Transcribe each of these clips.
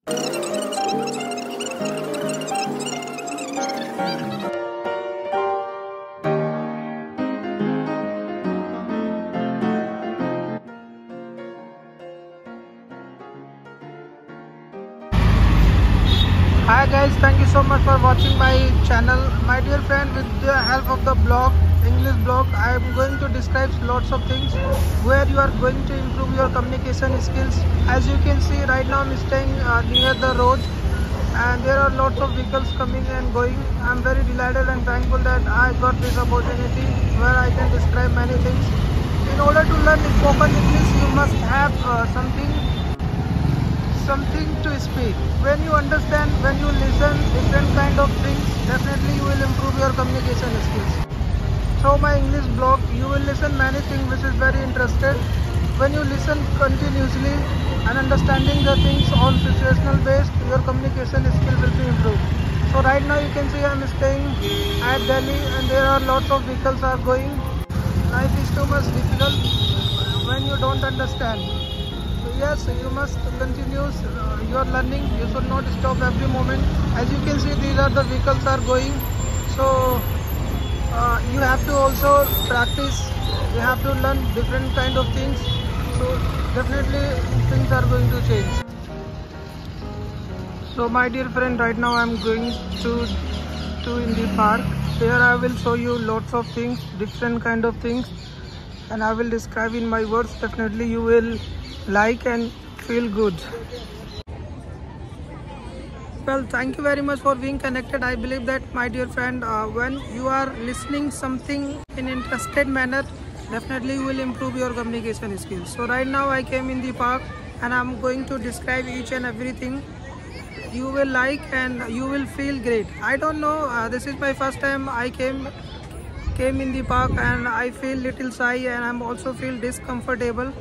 Hi guys, thank you so much for watching my channel. My dear friend, with the help of the blog, English blog, I am going to describe lots of things where you are going to improve your communication skills. As you can see right now, I am staying near the road and there are lots of vehicles coming and going. I am very delighted and thankful that I got this opportunity where I can describe many things. In order to learn spoken English, you must have something to speak. When you understand, when you listen different kind of things, definitely you will improve your communication skills. Through my English blog, you will listen many things which is very interested. When you listen continuously and understanding the things on situational based, your communication skill will be improved. So right now you can see I am staying at Delhi and there are lots of vehicles are going. Life is too much difficult when you don't understand. Yes, you must continue your learning. You should not stop every moment. As you can see, these are the vehicles are going. So you have to also practice. You have to learn different kind of things. So definitely things are going to change. So my dear friend, right now I am going to in the park. Here I will show you lots of things, different kind of things, and I will describe in my words. Definitely you will like and feel good. Well, thank you very much for being connected. I believe that, my dear friend, when you are listening something in interested manner, definitely you will improve your communication skills. So right now I came in the park and I'm going to describe each and everything. You will like and you will feel great. I don't know, this is my first time I came in the park and I feel little shy and I'm also feel discomfortable.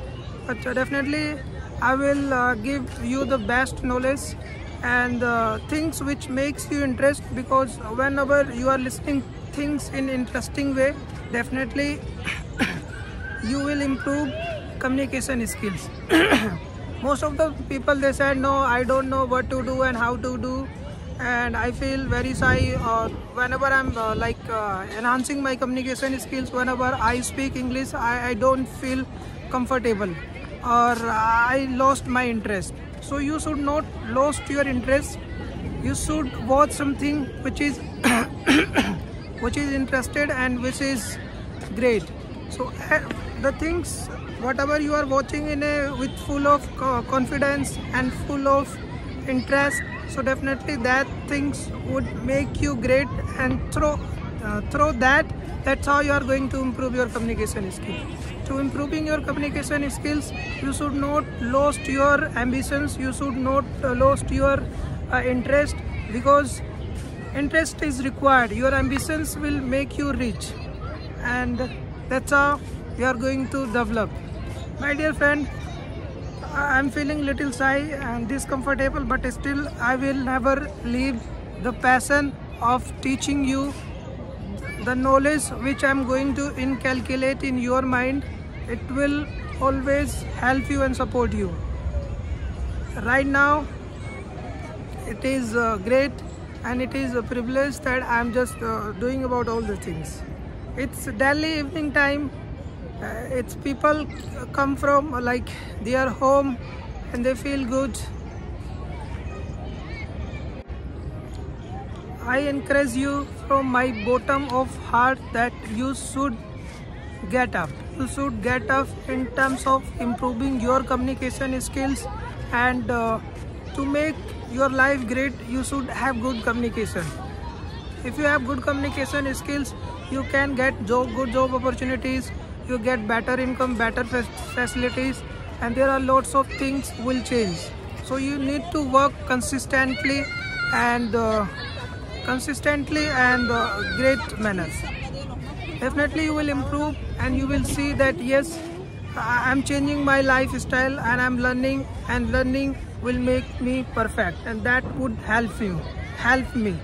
But definitely I will give you the best knowledge and things which makes you interest, because whenever you are listening things in interesting way, definitely you will improve communication skills. Most of the people, they said, no, I don't know what to do and how to do, and I feel very shy whenever I'm enhancing my communication skills. Whenever I speak English, I don't feel comfortable, or I lost my interest. So you should not lose your interest. You should watch something which is which is interested and which is great. So the things whatever you are watching in with full of confidence and full of interest, so definitely that things would make you great, and through that's how you are going to improve your communication skills. To improving your communication skills, you should not lose your ambitions, you should not lose your interest, because interest is required. Your ambitions will make you rich, and that's how you are going to develop. My dear friend, I'm feeling little shy and discomfortable, but still I will never leave the passion of teaching you the knowledge which I'm going to inculcate in your mind. It will always help you and support you. Right now it is great and it is a privilege that I'm just doing about all the things. It's Delhi evening time. It's people come from like their home and they feel good. I encourage you from my bottom of heart that you should get up. You should get up in terms of improving your communication skills, and to make your life great, you should have good communication. If you have good communication skills, you can get good job opportunities, you get better income, better facilities, and there are lots of things will change. So you need to work consistently and great manners. Definitely you will improve and you will see that yes, I'm changing my lifestyle and I'm learning, and learning will make me perfect, and that would help me,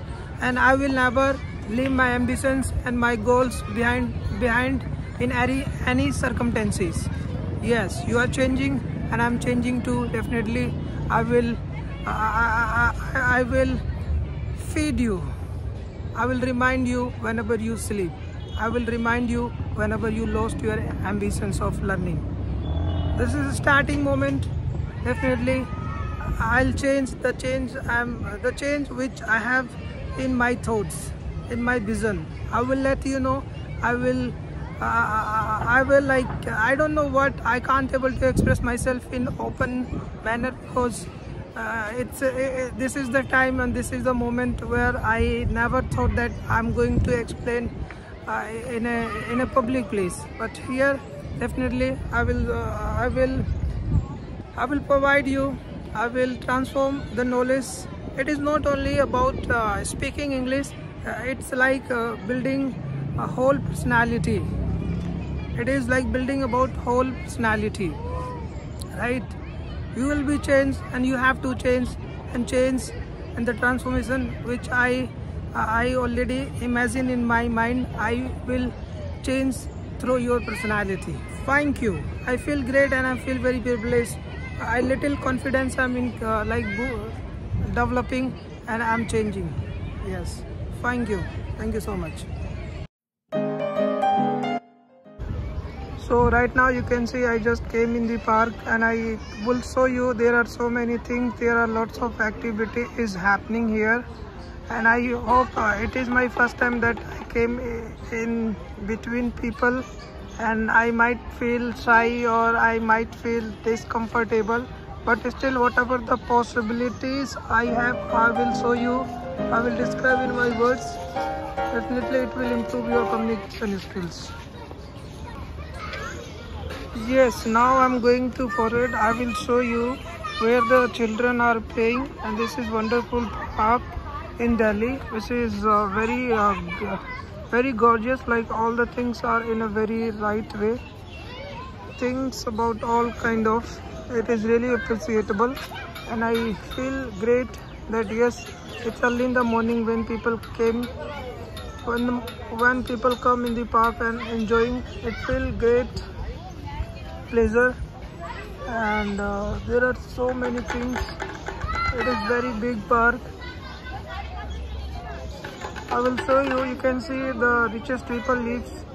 and I will never leave my ambitions and my goals behind in any circumstances. Yes, you are changing and I'm changing too. Definitely I will I will feed you. I will remind you whenever you sleep. I will remind you whenever you lost your ambitions of learning. This is a starting moment. Definitely, I'll change the change which I have in my thoughts, in my vision. I will let you know. I will like, I don't know what, I can't able to express myself in open manner, because this is the time and this is the moment where I never thought that I'm going to explain in a public place. But here definitely I will provide you. I will transform the knowledge. It is not only about speaking English. It's like building a whole personality. It is like building about whole personality, right? You will be changed, and you have to change, and the transformation which I already imagine in my mind, I will change through your personality. Thank you. I feel great and I feel very privileged. I little confidence I'm in developing, and I'm changing. Yes. Thank you. Thank you so much. So right now you can see I just came in the park, and I will show you there are so many things. There are lots of activity is happening here, and I hope it is my first time that I came in between people, and I might feel shy or I might feel discomfortable, but still whatever the possibilities I have, I will show you. I will describe in my words. Definitely it will improve your communication skills. Yes, now I'm going to forward. I will show you where the children are playing, and this is wonderful park in Delhi, which is very gorgeous. Like, all the things are in a very right way. Things about all kind of. It is really appreciable, and I feel great that yes, it's early in the morning when people came. When people come in the park and enjoying, it feels great. Pleasure, and there are so many things. It is very big park. I will show you. You can see the richest people lives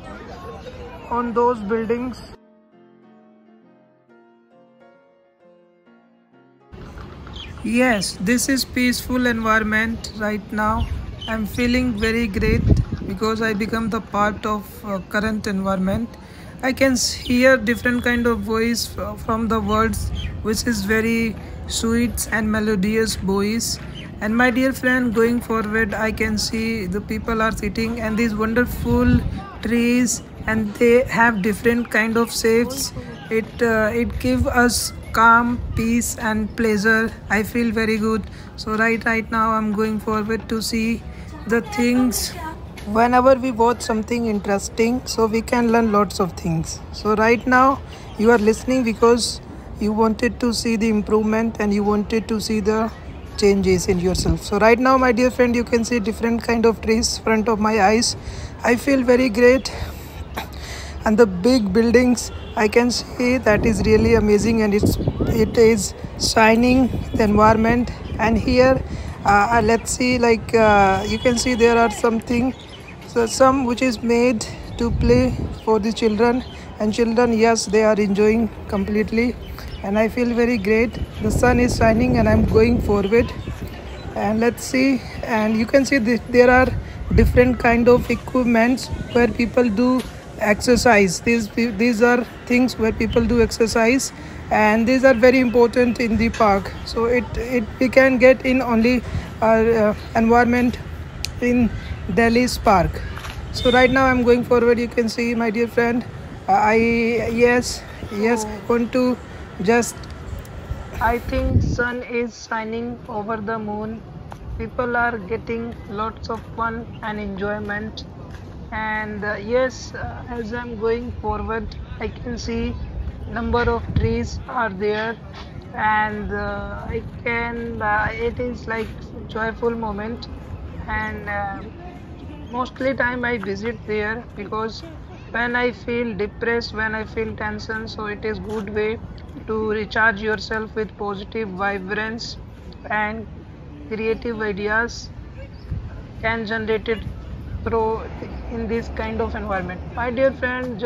on those buildings. Yes, this is peaceful environment right now. I'm feeling very great because I become the part of current environment. I can hear different kind of voice from the words, which is very sweet and melodious voice. And my dear friend, going forward, I can see the people are sitting, and these wonderful trees, and they have different kind of shapes. It gives us calm, peace and pleasure. I feel very good. So right now I'm going forward to see the things. Whenever we watch something interesting, so we can learn lots of things. So right now you are listening because you wanted to see the improvement, and you wanted to see the changes in yourself. So right now, my dear friend, you can see different kind of trees in front of my eyes. I feel very great, and the big buildings I can see, that is really amazing, and it is shining the environment. And here let's see, like you can see there are something, so some which is made to play for the children, and children, yes, they are enjoying completely, and I feel very great. The sun is shining and I'm going forward, and let's see. And you can see there are different kind of equipments where people do exercise. These are things where people do exercise, and these are very important in the park. So we can get in only our environment in Delhi's park. So right now I'm going forward. You can see, my dear friend, yes, I want to just, I think sun is shining over the moon. People are getting lots of fun and enjoyment. And yes, as I'm going forward, I can see number of trees are there, and it is like joyful moment. And mostly time I visit there because when I feel depressed, when I feel tension, so it is good way to recharge yourself with positive vibrance. and creative ideas can generate it through in this kind of environment. My dear friend,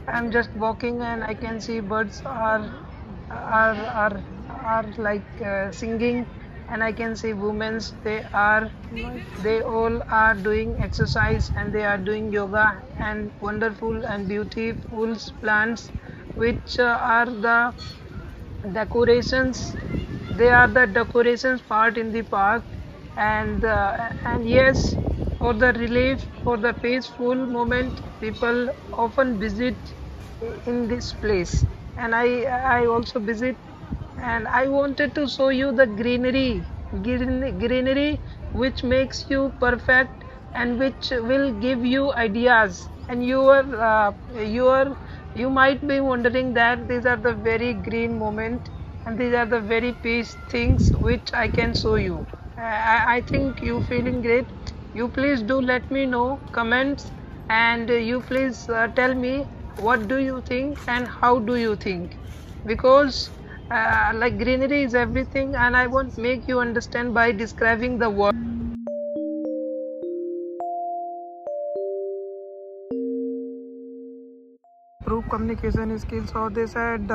I'm just walking and I can see birds are are are like singing, and I can see women. They all are doing exercise and they are doing yoga, and wonderful and beautiful plants which are the decorations. They are the decorations part in the park, and yes, for the relief, for the peaceful moment, people often visit in this place, and I also visit, and I wanted to show you the greenery which makes you perfect and which will give you ideas. And you might be wondering that these are the very green moment and these are the very peace things which I can show you. I think you feeling great. You please do let me know comments, and you please tell me what do you think and how do you think, because like greenery is everything, and I won't make you understand by describing the word. Improve communication skills. So they said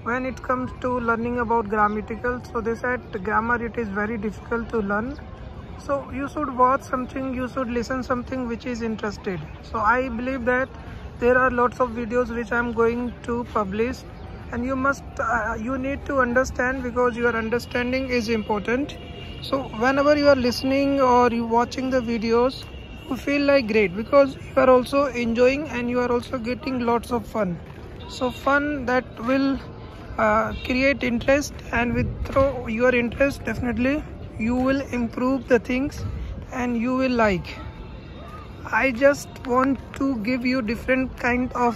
when it comes to learning about grammatical, so they said grammar, it is very difficult to learn. So you should watch something, you should listen something which is interested. So I believe that there are lots of videos which I am going to publish, and you need to understand, because your understanding is important. So whenever you are listening or you watching the videos, you feel like great, because you are also enjoying and you are also getting lots of fun. So fun that will create interest, and through your interest, definitely you will improve the things and you will like. I just want to give you different kind of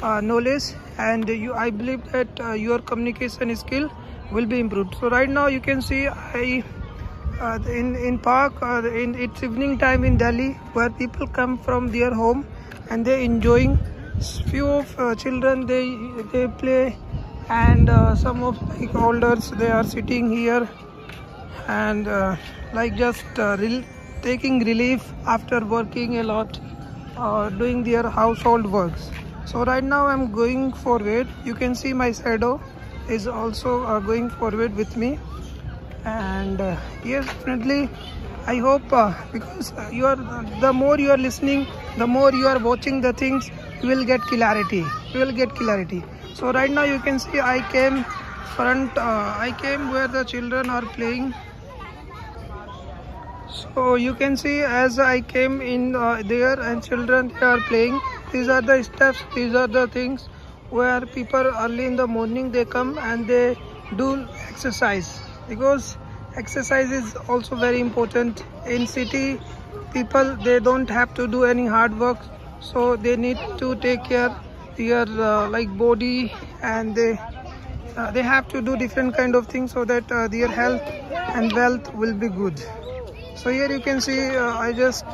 knowledge, and I believe that your communication skill will be improved. So right now you can see I in park, it's evening time in Delhi, where people come from their home and they enjoying. Few of children, they play, and some of like elders, they are sitting here and like just taking relief after working a lot, doing their household works. So right now I'm going forward. You can see my shadow is also going forward with me, and yes, definitely I hope because the more you are listening, the more you are watching the things, you will get clarity. So right now you can see I came where the children are playing. So you can see as I came in there, and children, they are playing. These are the steps, these are the things where people early in the morning they come and they do exercise, because exercise is also very important. In city, people, they don't have to do any hard work, so they need to take care their like body, and they have to do different kind of things so that their health and wealth will be good. So here you can see I just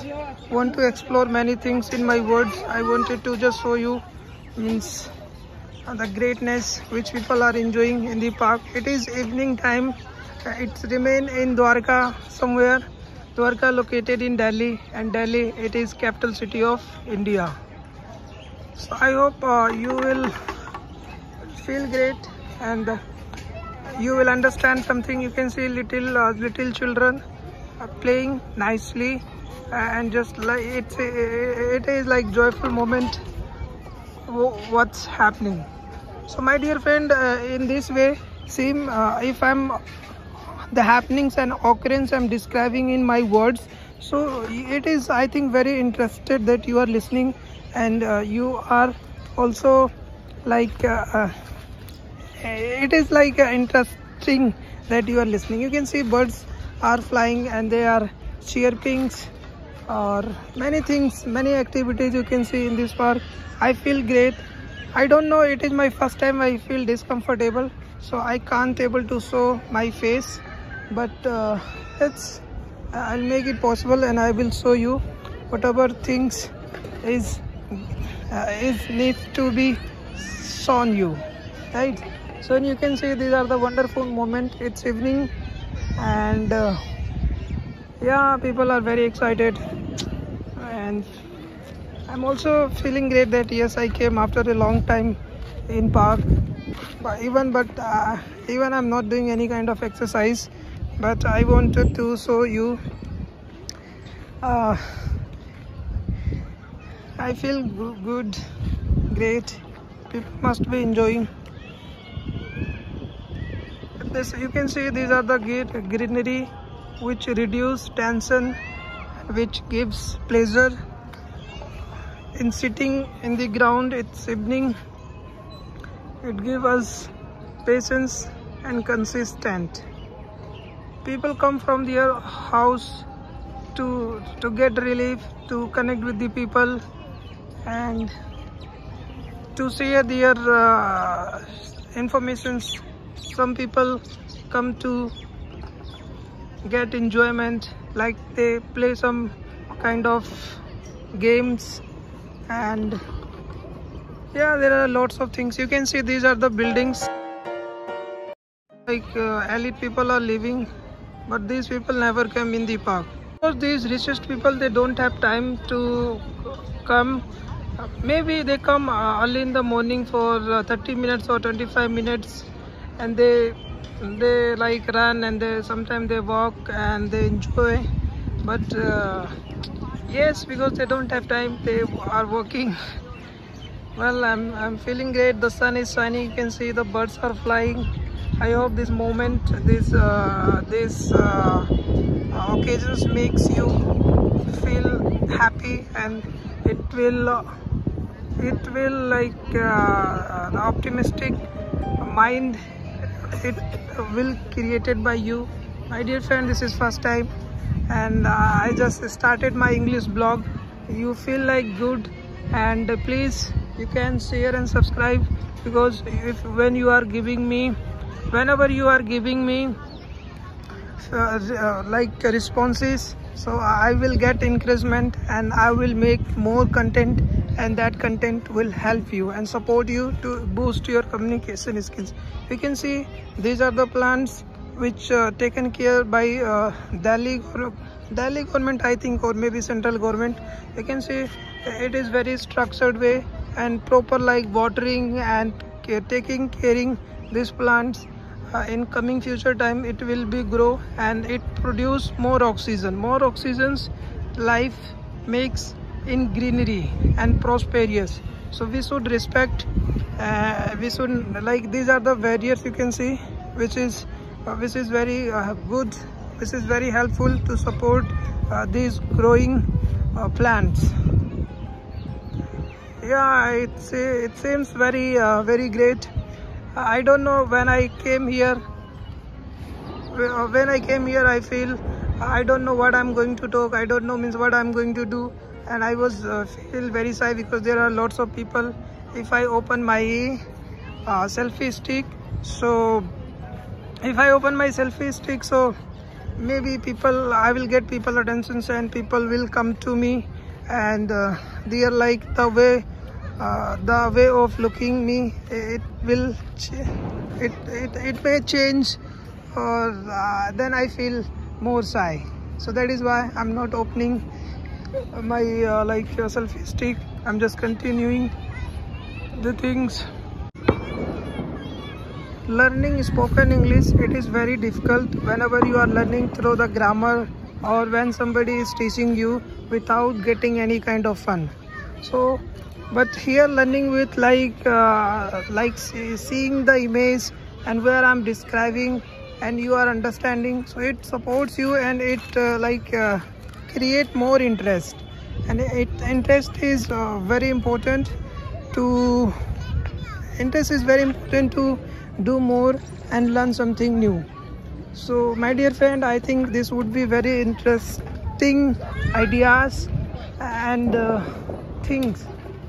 want to explore many things in my words. I wanted to just show you means the greatness which people are enjoying in the park. It is evening time. It's remain in Dwarka somewhere. Dwarka located in Delhi, and Delhi, it is capital city of India. So I hope you will feel great and you will understand something. You can see little children playing nicely, and just like it is like joyful moment what's happening. So my dear friend, in this way, seem if I'm the happenings and occurrence I'm describing in my words, so it is, I think, very interested that you are listening, and you are also like it is like interesting that you are listening. You can see birds are flying and they are chirping, or many things, many activities you can see in this park. I feel great. I don't know, it is my first time. I feel discomfortable, so I can't able to show my face, but I'll make it possible, and I will show you whatever things is needs to be shown you, right? So you can see these are the wonderful moment. It's evening, and yeah, people are very excited, and I'm also feeling great that yes, I came after a long time in park. Even I'm not doing any kind of exercise, but I wanted to show you. I feel good, great. People must be enjoying this. You can see these are the greenery which reduce tension, which gives pleasure. In sitting in the ground, it's evening. It gives us patience and consistent. People come from their house to get relief, to connect with the people, and to share their informations. Some people come to get enjoyment, like they play some kind of games, and yeah, there are lots of things. You can see these are the buildings, like elite people are living, but these people never come in the park because these richest people, they don't have time to come. Maybe they come early in the morning for 30 minutes or 25 minutes, and they like run, and sometimes they walk and they enjoy, but yes, because they don't have time, they are working. Well, I'm feeling great. The sun is shining, you can see the birds are flying. I hope this moment, this occasions makes you feel happy, and it will like the optimistic mind, it will created by you. My dear friend, this is first time, and I just started my English blog. You feel like good, and please, you can share and subscribe, because whenever you are giving me like responses, so I will get encouragement, and I will make more content, and that content will help you and support you to boost your communication skills. You can see these are the plants which taken care by Delhi government, I think, or maybe central government. You can see it is very structured way and proper, like watering and caring these plants. In coming future time, it will be grow, and it produce more oxygens life makes in greenery and prosperous. So we should respect, we should, like, these are the barriers, you can see, which is very good, this is very helpful to support these growing plants. Yeah, it seems very very great. I don't know, when I came here, I feel I don't know what I'm going to talk. I don't know means what I'm going to do, and I was feel very shy because there are lots of people. If I open my selfie stick, so maybe I will get people attention, and people will come to me, and they are like the way of looking me, it may change, or then I feel more shy. So that is why I'm not opening my like selfie stick. I'm just continuing the things. Learning spoken English, it is very difficult whenever you are learning through the grammar, or when somebody is teaching you without getting any kind of fun. So but here learning with like seeing the image and where I'm describing, and you are understanding, so it supports you, and it create more interest, and interest is very important to do more and learn something new. So my dear friend, I think this would be very interesting ideas and things,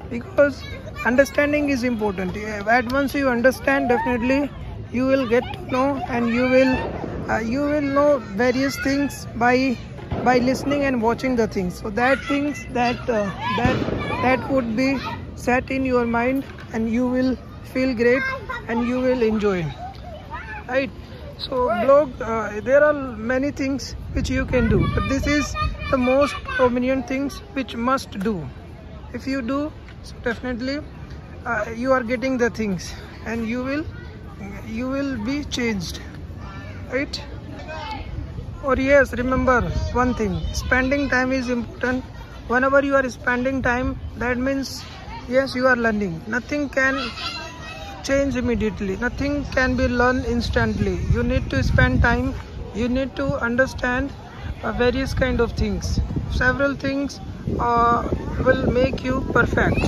because understanding is important. At once you understand, definitely you will get to know, and you will know various things by listening and watching the things. So that things that would be set in your mind, and you will feel great, and you will enjoy, right? So blog, there are many things which you can do, but this is the most prominent things which must do. If you do, so definitely you are getting the things, and you will be changed, right? Or yes, remember one thing, spending time is important. Whenever you are spending time, that means yes, you are learning. Nothing can change immediately, nothing can be learned instantly. You need to spend time, you need to understand various kind of things. Several things will make you perfect.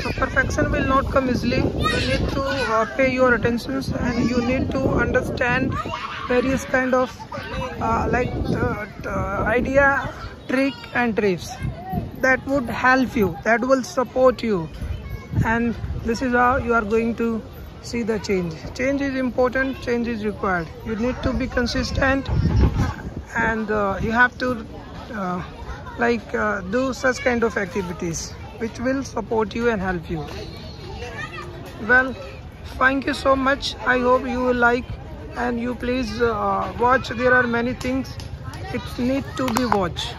So perfection will not come easily. You need to pay your attentions, and you need to understand various kind of idea, trick and tricks that would help you, that will support you, and this is how you are going to see the change. Change is important, change is required. You need to be consistent, and you have to do such kind of activities which will support you and help you. Well, thank you so much. I hope you will like, and you please watch. There are many things it need to be watched.